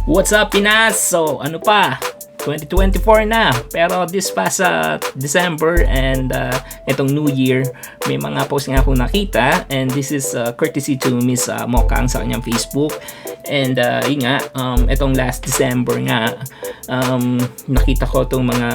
What's up, Pinas? So, ano pa? 2024 na. Pero this past December and itong New Year, may mga post nga akong nakita. And this is courtesy to Miss Mokang sa kanyang Facebook. And yun nga, itong last December nga, nakita ko itong mga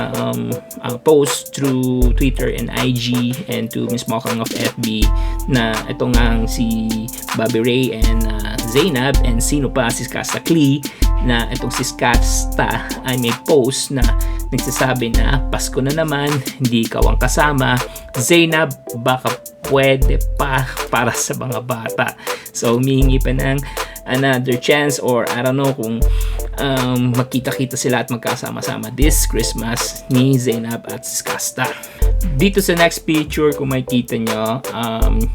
posts through Twitter and IG and to Miss Mokang of FB na itong nga si Bobby Ray and Zainab and sino pa si Skasta Klee na itong si Skasta ay may post na nagsasabi na Pasko na naman, hindi ikaw ang kasama. Zainab, baka pwede pa para sa mga bata. So humihingi pa ng another chance or I don't know kung magkita-kita sila at magkasama-sama this Christmas ni Zainab at si Skasta. Dito sa next picture, kung makikita nyo,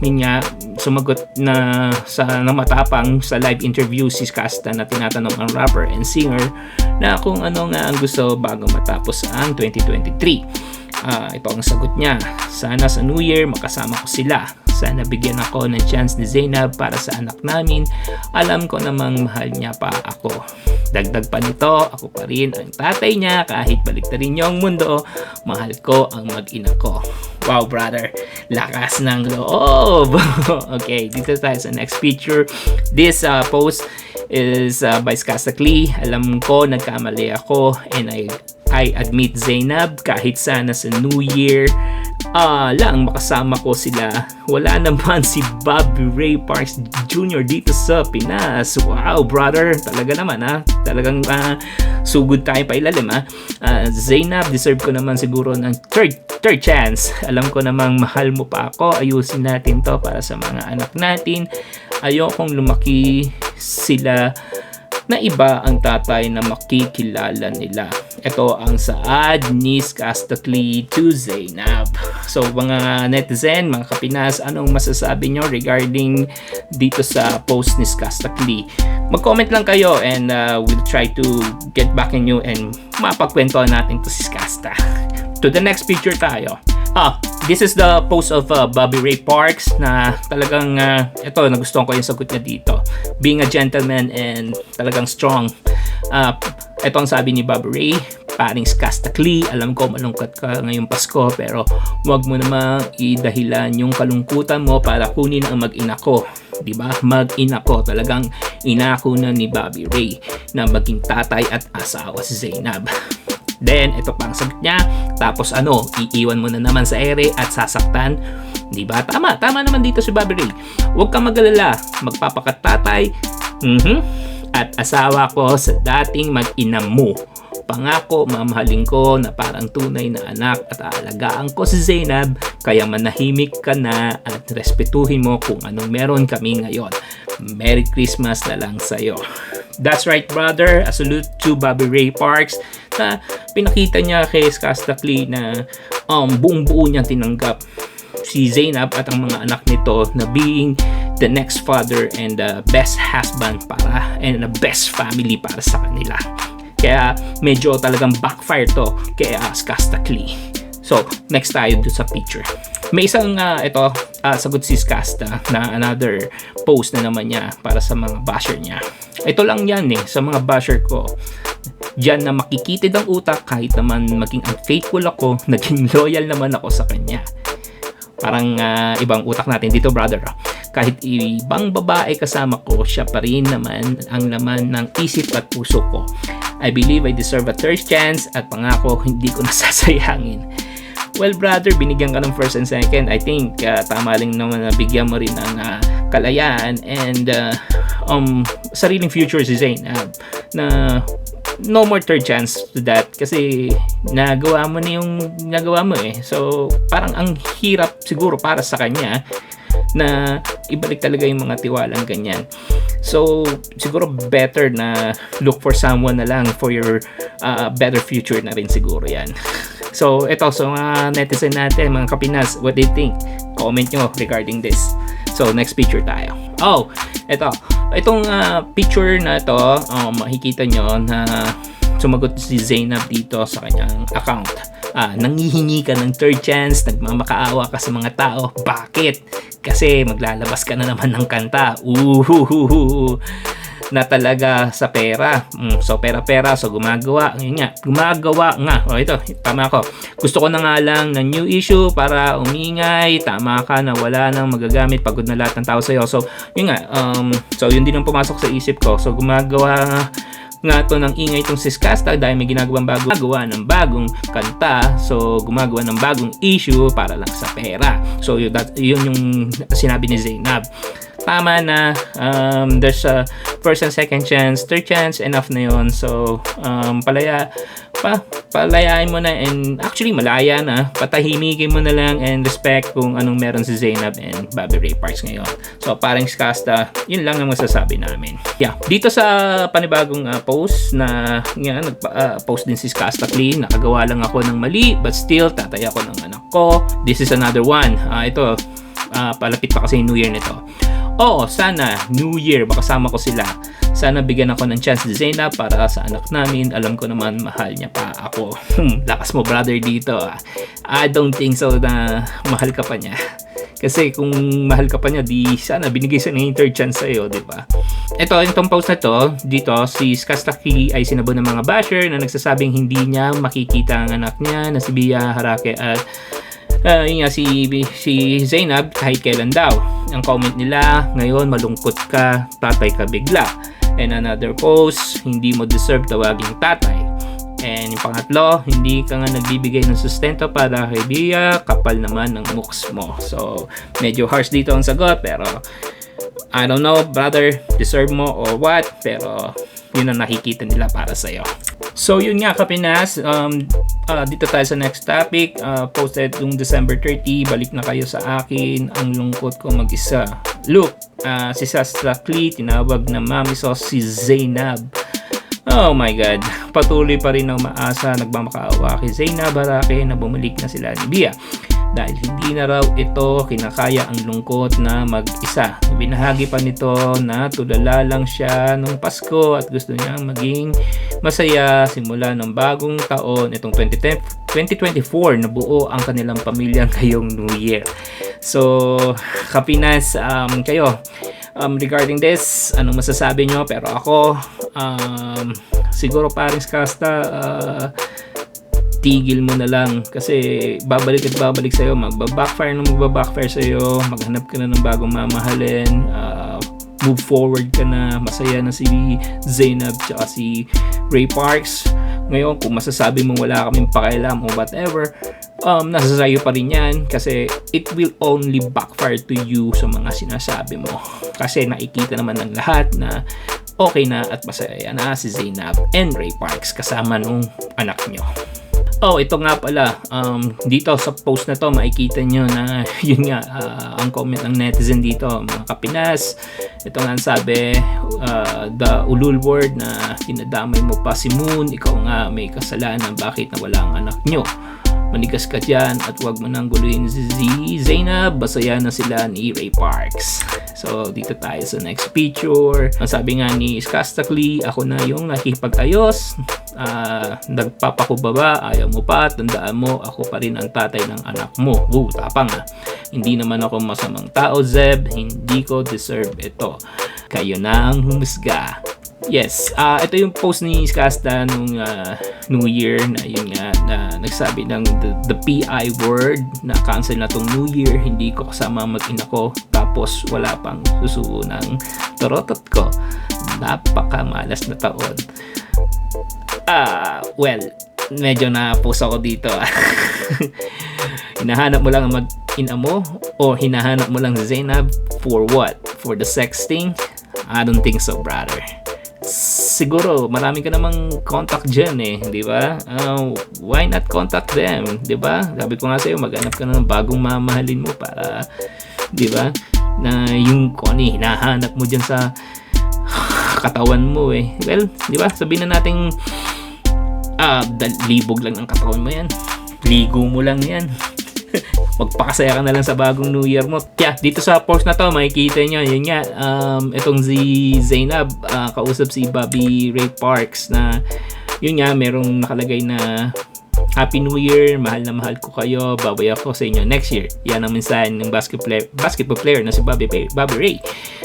yun nga, sumagot na sa matapang sa live interview si Skasta na tinatanong ang rapper and singer na kung ano nga ang gusto bago matapos ang 2023. Ito ang sagot niya: sana sa New Year makasama ko sila. Sana bigyan ako ng chance ni Zainab para sa anak namin. Alam ko namang mahal niya pa ako. Dagdag pa nito, ako pa rin ang tatay niya kahit baliktarin niyo ang mundo. Mahal ko ang mag-ina ko. Wow, brother. Lakas ng loob. Okay, dito tayo sa next picture. This post is by Skasta Klee. Alam ko nagkamali ako and I admit Zainab, kahit sana sa New Year lang makasama ko sila. Wala naman si Bobby Ray Parks Jr. dito sa Pinas. Wow, brother, talaga naman talagang sugod tayo pa ilalim Zainab, deserve ko naman siguro ng third chance. Alam ko namang mahal mo pa ako. Ayusin natin to para sa mga anak natin. Ayokong lumaki sila na iba ang tatay na makikilala nila. Ito ang saad ni Skasta Klee to Zainab. So mga netizen, mga kapinas, anong masasabi nyo regarding dito sa post ni Skasta Klee? Mag-comment lang kayo and we'll try to get back in you and mapagkwentuhan natin to si Skasta. To the next picture tayo. This is the post of Bobby Ray Parks na talagang ito, nagustuhan ko yung sagot niya dito. Being a gentleman and talagang strong. Ito ang sabi ni Bobby Ray: paring Skasta Klee, alam ko malungkot ka ngayong Pasko pero huwag mo namang idahilan yung kalungkutan mo para kunin ang mag-ina ko. Diba? Mag-ina ko. Talagang inako na ni Bobby Ray na maging tatay at asawa si Zainab. Then, ito pang sagot niya. Tapos iiwan mo na naman sa ere at sasaktan. Diba? Tama naman dito si Bobby Ray. Huwag kang mag-alala. Magpapakatatay. At asawa ko sa dating mag-ina mo. Pangako, mamahalin ko na parang tunay na anak at aalagaan ko si Zainab. Kaya manahimik ka na at respetuhin mo kung anong meron kami ngayon. Merry Christmas na lang sa'yo. That's right, brother. A salute to Bobby Ray Parks na pinakita niya kay Skasta Klee na buong-buo niyang tinanggap si Zainab at ang mga anak nito na being the next father and the best husband and the best family para sa kanila. Kaya medyo talagang backfire to kay Skasta Klee. So, next tayo dun sa picture. May isang sagot si Skasta na another post na naman niya para sa mga basher niya. Ito lang yan sa mga basher ko. Diyan na makikitid ang utak kahit naman maging unfaithful ako, naging loyal naman ako sa kanya. Parang ibang utak natin dito, brother. Kahit ibang babae kasama ko, siya pa rin naman ang laman ng isip at puso ko. I believe I deserve a third chance at pangako hindi ko nasasayangin. Well, brother, binigyan ka ng first and second. I think tama lang naman na bigyan mo rin ng kalayaan and sariling future si Zainab na no more third chance to that kasi nagawa mo na yung nagawa mo So, parang ang hirap siguro para sa kanya na ibalik talaga yung mga tiwalang ganyan. So, siguro better na look for someone na lang for your better future na rin siguro yan. So, ito, mga netizen natin, mga kapinas, what do you think? Comment nyo regarding this. So, next picture tayo. Itong picture na ito, makikita nyo na sumagot si Zainab dito sa kanyang account. Nangihingi ka ng third chance, nagmamakaawa ka sa mga tao. Bakit? Kasi maglalabas ka na naman ng kanta. na talaga sa pera. So pera-pera, so gumagawa. Yun nga, gumagawa nga. O ito, tama ako. Gusto ko na nga lang ng new issue para umingay. Tama ka na wala nang magagamit. Pagod na lahat ng tao sa'yo. So yun nga, so yun din ang pumasok sa isip ko. So gumagawa nga to ng ingay itong si Skasta dahil may ginagawang gumagawa ng bagong kanta, so gumagawa ng bagong issue para lang sa pera. So yun yung sinabi ni Zainab. Tama na, there's a first and second chance, third chance, enough na yun. So palayain mo na, and actually malaya na, patahimikin mo na lang and respect kung anong meron si Zainab and Bobby Ray Parks ngayon. So parang Skasta, yun lang ang masasabi namin. Yeah, dito sa panibagong post na post din si Skasta Clean, nakagawa lang ako ng mali but still tatay ako ng anak ko. This is another one. Ito, palapit pa kasi New Year nito. Oo, sana New Year makasama ko sila. Sana bigyan ako ng chance ni Zainab para sa anak namin. Alam ko naman mahal niya pa ako. Lakas mo brother dito. I don't think so na mahal ka pa niya. Kasi kung mahal ka pa niya, di sana binigay sa ng third chance sa'yo, di ba? Itong post na to, dito, si Skastaki ay sinabo ng mga basher na nagsasabing hindi niya makikita ang anak niya na si Bia Harake at yun nga, si Zainab kahit kailan daw. Ang comment nila, ngayon malungkot ka, tatay ka bigla. And another post, hindi mo deserve tawaging tatay. And yung pangatlo, hindi ka nga nagbibigay ng sustento para kay Bia, kapal naman ng mooks mo. So medyo harsh dito ang sagot, pero I don't know brother, deserve mo or what, pero yun ang nakikita nila para sa'yo. So yun nga Kapinas, dito tayo sa next topic. Posted yung December 30, balik na kayo sa akin, ang lungkot ko mag-isa. Look, si Skasta-Klee tinawag na Mami Sauce si Zainab. Oh my God, patuloy pa rin ang maasa, nagmamakaawa kay Zainab Harake na bumalik na sila ni Bia. Dahil hindi na raw ito kinakaya ang lungkot na mag-isa. Binahagi pa nito na tulala lang siya nung Pasko at gusto niyang maging masaya simula ng bagong taon, itong 2024, na buo ang kanilang pamilya ngayong New Year. So, Kapinas, kayo, regarding this, anong masasabi nyo? Pero ako, siguro paring Skasta, tigil mo na lang kasi babalik at babalik sa'yo, magbabackfire sa'yo, maghanap ka na ng bagong mamahalin, move forward ka na, masaya na si Zainab tsaka si Ray Parks. Ngayon kung masasabi mo wala kaming pakialam o whatever, nasa sayo pa rin yan kasi it will only backfire to you sa mga sinasabi mo, kasi nakikita naman ng lahat na okay na at masaya na si Zainab and Ray Parks kasama nung anak nyo. Oh, ito nga pala, dito sa post na to makikita nyo na yun nga, ang comment ng netizen dito, mga Kapinas. Ito nga sabi, the ulul word na tinadamay mo pa si Moon, ikaw nga may kasalanan, bakit nawala ang anak nyo? Manigas ka dyan at wag mo nang guluhin si Zainab, basaya na sila ni Ray Parks. So dito tayo sa next picture. Ang sabi nga ni Skasta-Klee, ako na yung nakipag-ayos, nagpapakubaba, ayaw mo pa, tandaan mo ako pa rin ang tatay ng anak mo. Tapang nga. Hindi naman ako masamang tao, Zeb, hindi ko deserve ito. Kayo na ang humusga. Yes, ito yung post ni Skasta nung New Year na yun nga, na nagsabi ng the PI word na cancel na tong New Year, hindi ko kasama mag-ina ko, tapos wala pang susuo ng torotot ko. Napakamalas na taon. Well, medyo na-post ako dito. Hinahanap mo lang ang mag-ina mo o hinahanap mo lang si Zainab for what? For the sexting? I don't think so, brother. Siguro marami ka namang contact dyan di ba? Why not contact them, di ba? Sabi ko nga sa'yo, maghanap ka na ng bagong mamahalin mo para, di ba? Na yung kung ano hinahanap mo dyan sa katawan mo Well, di ba? Sabihin na natin libog lang ng katawan mo yan. Ligo mo lang yan. Magpakasaya ka na lang sa bagong New Year mo. Yeah, dito sa post na to makikita nyo, yun nga, itong si Zainab kausap si Bobby Ray Parks na yun nga, merong nakalagay na Happy New Year, mahal na mahal ko kayo, babay ako sa inyo next year. Yan ang mensahe ng basketball player na si Bobby Ray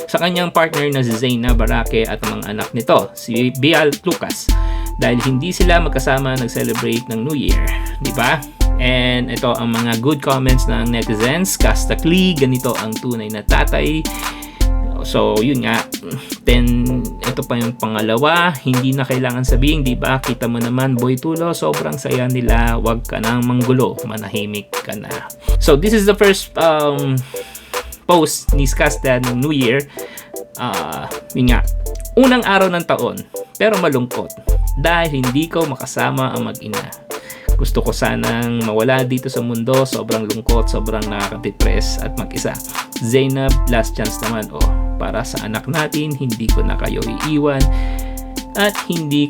sa kanyang partner na si Zayna Barake at ang mga anak nito, si Bial Lucas. Dahil hindi sila magkasama nag-celebrate ng New Year, di ba? And ito ang mga good comments ng netizens. Casta Klee, ganito ang tunay na tatay. So, yun nga. Then, ito pa yung pangalawa. Hindi na kailangan sabihin, di ba? Kita mo naman, Boy Tulo, sobrang saya nila. Huwag ka nang manggulo. Manahimik ka na. So, this is the first post ni Skasta ng New Year. Yun nga. Unang araw ng taon, pero malungkot. Dahil hindi ko makasama ang mag-ina. Gusto ko sanang mawala dito sa mundo. Sobrang lungkot, sobrang nakaka-depress at mag-isa. Zainab, last chance naman. Para sa anak natin, hindi ko na kayo iiwan. At hindi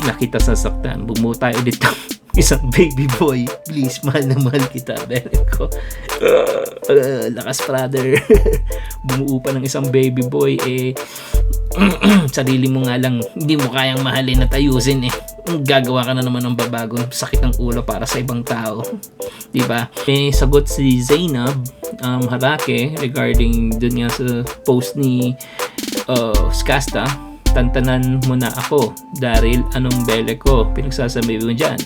na kita sasaktan. Bumuo tayo dito isang baby boy. Please, mahal na mahal kita. Benet ko. Lakas, brother. Bumuo pa ng isang baby boy. Sarili mo nga lang, hindi mo kayang mahalin at ayusin gagawa ka na naman ng babagong sakit ng ulo para sa ibang tao, diba? May sagot si Zainab Harake regarding dun nga sa post ni Skasta. Tantanan mo na ako, Daryl, anong bele ko? Pinagsasabi mo dyan.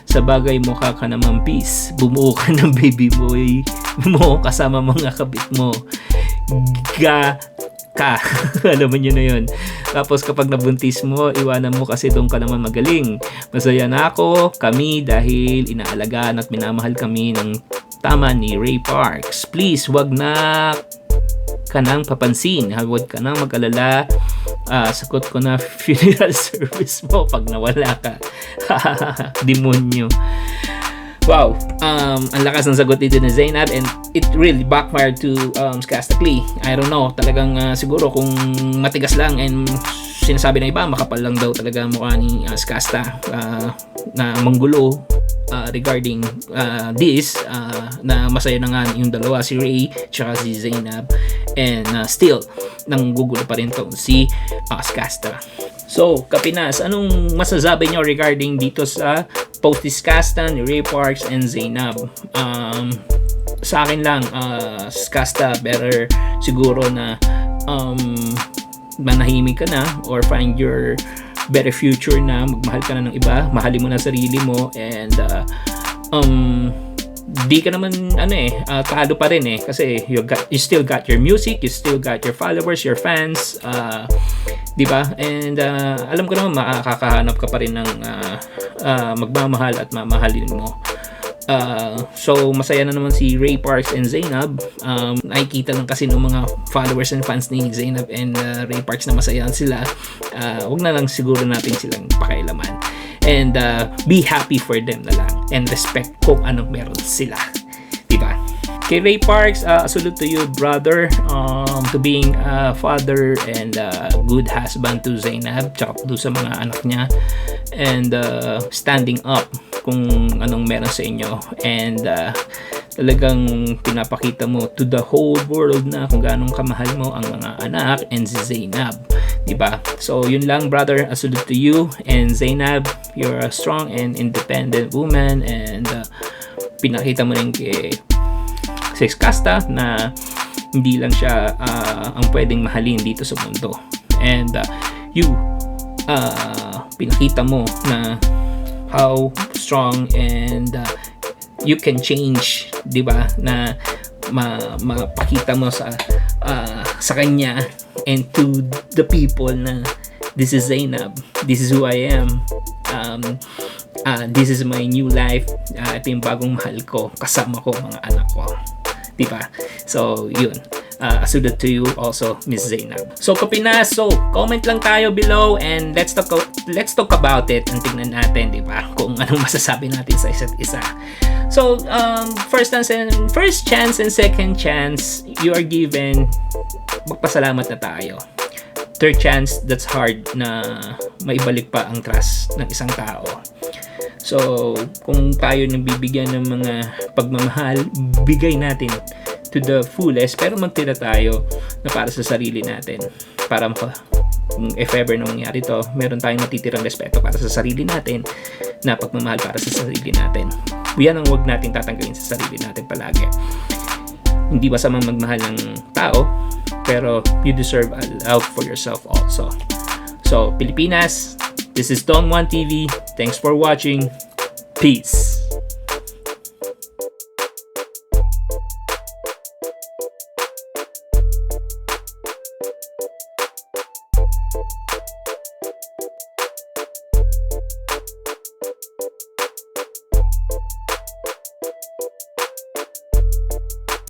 Sa bagay mukha ka naman peace. Bumuo ka ng baby boy mo kasama mga kabit mo. Alam mo nyo na yun. Tapos kapag nabuntis mo, iwanan mo kasi doon ka naman magaling. Masaya na ako, kami, dahil inaalagaan at minamahal kami ng tama ni Ray Parks. Please, wag na ka nang papansin. Huwag ka nang mag-alala. Sagot ko na funeral service mo pag nawala ka. Demonyo. Wow, ang lakas ng sagot dito ni Zainab, and it really backfired to Skasta Klee. I don't know, talagang siguro kung matigas lang and sinasabi ng iba, makapal lang daw talaga mukha ni Skasta na manggulo regarding this, na masaya na nga yung dalawa, si Ray tsaka si Zainab, and still nanggugulo pa rin to si Skasta. So, Kapinas, anong masasabi nyo regarding dito sa post ni Skasta, ni Ray Parks, and Zainab? Sa akin lang, Skasta, better siguro na manahimik ka na or find your better future na, magmahal ka na ng iba, mahalin mo na sarili mo, and di ka naman talo pa rin kasi you still got your music, you still got your followers, your fans, di ba? And alam ko naman makakahanap ka pa rin ng magmamahal at mamahalin mo. So masaya na naman si Ray Parks and Zainab. Nakikita lang kasi ng mga followers and fans ni Zainab and Ray Parks na masaya sila. Wag na lang siguro natin silang pakailaman. And be happy for them na lang. And respect kung anong meron sila. Diba? Kay Ray Parks, salute to you, brother, to being a father and a good husband to Zainab, tsaka sa mga anak niya, and standing up kung anong meron sa inyo, and talagang pinapakita mo to the whole world na kung gaano kamahal mo ang mga anak and si Zainab, diba? So yun lang, brother, a salute to you, and Zainab, you're a strong and independent woman, and pinakita mo rin kay Skasta na hindi lang siya ang pwedeng mahalin dito sa mundo, and you pinakita mo na how strong and you can change, di ba, na mapakita mo sa kanya and to the people na this is Zainab, this is who I am, this is my new life, ito yung bagong mahal ko, kasama ko mga anak ko, diba? So yun, salute to you also, Miss Zainab. So Kapinas, so comment lang tayo below and let's talk about it, and tingnan natin, diba, kung anong masasabi natin sa isa't isa. So first chance and second chance you are given, magpasalamat na tayo. Third chance, that's hard na maibalik pa ang trust ng isang tao. So, kung tayo nabibigyan ng mga pagmamahal, bigay natin to the fullest, pero magtira tayo na para sa sarili natin, para kung if ever na mangyari to, meron tayong natitirang respeto para sa sarili natin, na pagmamahal para sa sarili natin. Yan ang huwag nating tatanggalin sa sarili natin palagi. Hindi masamang magmahal ng tao, pero you deserve a love for yourself also. So, Pilipinas, this is Don Juan TV. Thanks for watching. Peace.